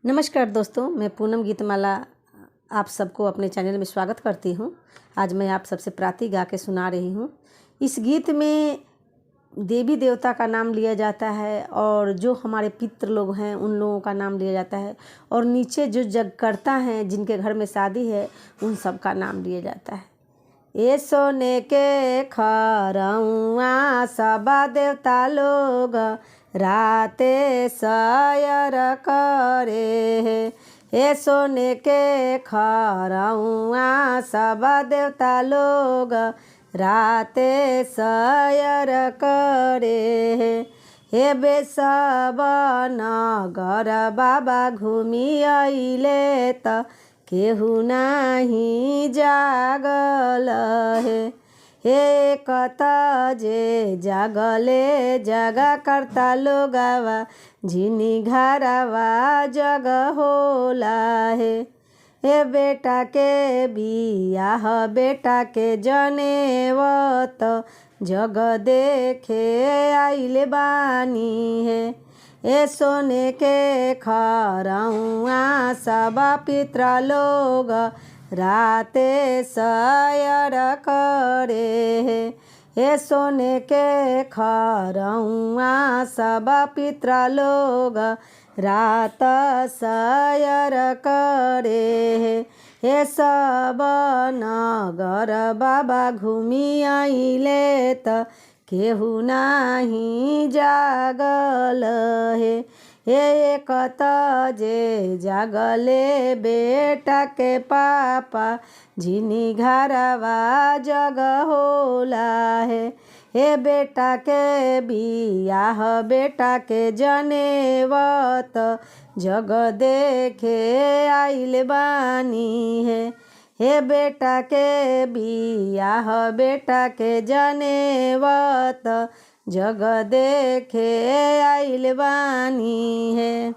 नमस्कार दोस्तों, मैं पूनम गीतमाला आप सबको अपने चैनल में स्वागत करती हूँ। आज मैं आप सबसे प्रार्थी गा के सुना रही हूँ। इस गीत में देवी देवता का नाम लिया जाता है और जो हमारे पितृ लोग हैं उन लोगों का नाम लिया जाता है और नीचे जो जगकर्ता हैं जिनके घर में शादी है उन सब का नाम लिया जाता है। ए सोने के खरौआ सबा देवता लोग राते सयर करे। ए सोने के खरौआ सबा देवता लोग राते सयर करे। हे बेसब नगर बाबा घूमी अइले त केहू नाही जागल हे कत जे जागले जगा करता लोगावा झिनी घरवा जग होला हे बेटा के बियाह बेटा के जनेवत जग देखे आइले बानी ए सोने के खरौआ सबा पितृ लोग राते सयर करे। हे सोने के खरौआ सबा पितृ लोग रात सयर करे। हे सब नगर बाबा घूमी आइले त केहू नाही जागल हे कत जे जागले बेटा के पापा झिनी घरवा जग होला हे बेटा के बियाह बेटा के जनेवत जग देखे आइल बानी हे बेटा के बियाह बेटा के जनेवत जग देखे आइल बानी